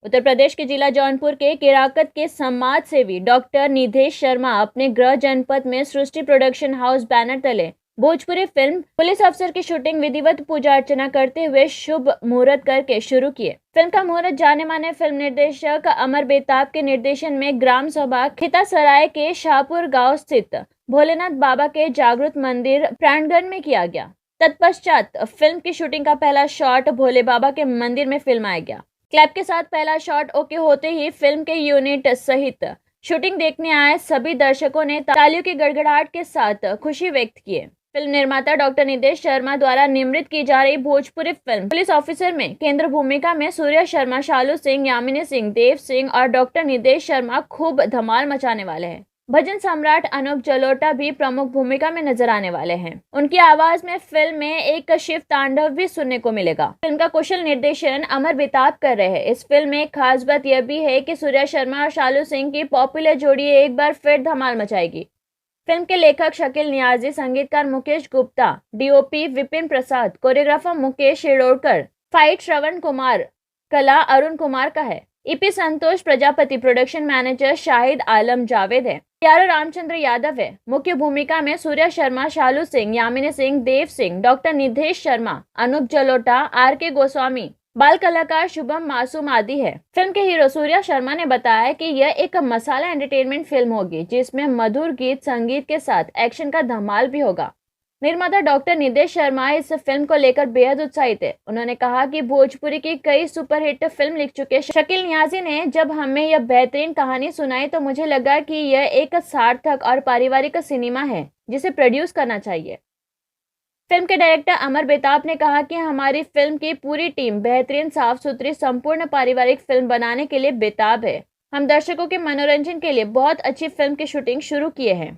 उत्तर प्रदेश के जिला जौनपुर के केराकत के समाज सेवी डॉक्टर निधेश शर्मा अपने गृह जनपद में सृष्टि प्रोडक्शन हाउस बैनर तले भोजपुरी फिल्म पुलिस अफसर की शूटिंग विधिवत पूजा अर्चना करते हुए शुभ मुहूर्त करके शुरू किए। फिल्म का मुहूर्त जाने माने फिल्म निर्देशक अमर बेताब के निर्देशन में ग्राम सभा खितासराय के शाहपुर गांव स्थित भोलेनाथ बाबा के जागृत मंदिर प्रांगण में किया गया। तत्पश्चात फिल्म की शूटिंग का पहला शॉट भोले बाबा के मंदिर में फिल्माया गया। क्लैप के साथ पहला शॉट ओके होते ही फिल्म के यूनिट सहित शूटिंग देखने आए सभी दर्शकों ने तालियों की गड़गड़ाहट के साथ खुशी व्यक्त किए। फिल्म निर्माता डॉक्टर निधेश शर्मा द्वारा निर्मित की जा रही भोजपुरी फिल्म पुलिस ऑफिसर में केंद्र भूमिका में सूर्या शर्मा, शालू सिंह, यामिनी सिंह, देव सिंह और डॉक्टर निधेश शर्मा खूब धमाल मचाने वाले हैं। भजन सम्राट अनूप जलोटा भी प्रमुख भूमिका में नजर आने वाले हैं। उनकी आवाज में फिल्म में एक शिव तांडव भी सुनने को मिलेगा। फिल्म का कुशल निर्देशन अमर बेताब कर रहे हैं। इस फिल्म में एक खास बात यह भी है कि सूर्या शर्मा और शालू सिंह की पॉपुलर जोड़ी एक बार फिर धमाल मचाएगी। फिल्म के लेखक शकील नियाजी, संगीतकार मुकेश गुप्ता, डीओपी विपिन प्रसाद, कोरियोग्राफर मुकेश शिरोडकर, फाइट श्रवण कुमार, कला अरुण कुमार का है। ईपी संतोष प्रजापति, प्रोडक्शन मैनेजर शाहिद आलम जावेद है। प्यारो रामचंद्र यादव है। मुख्य भूमिका में सूर्या शर्मा, शालू सिंह, यामिनी सिंह, देव सिंह, डॉक्टर निधेश शर्मा, अनूप जलोटा, आर.के. गोस्वामी, बाल कलाकार शुभम मासूम आदि है। फिल्म के हीरो सूर्या शर्मा ने बताया कि यह एक मसाला एंटरटेनमेंट फिल्म होगी जिसमें मधुर गीत संगीत के साथ एक्शन का धमाल भी होगा। निर्माता डॉक्टर निधेश शर्मा इस फिल्म को लेकर बेहद उत्साहित है। उन्होंने कहा कि भोजपुरी की कई सुपरहिट फिल्म लिख चुके शकील नियाजी ने जब हमें यह बेहतरीन कहानी सुनाई तो मुझे लगा कि यह एक सार्थक और पारिवारिक सिनेमा है जिसे प्रोड्यूस करना चाहिए। फिल्म के डायरेक्टर अमर बेताब ने कहा कि हमारी फिल्म की पूरी टीम बेहतरीन, साफ सुथरी, संपूर्ण पारिवारिक फिल्म बनाने के लिए बेताब है। हम दर्शकों के मनोरंजन के लिए बहुत अच्छी फिल्म की शूटिंग शुरू किए हैं।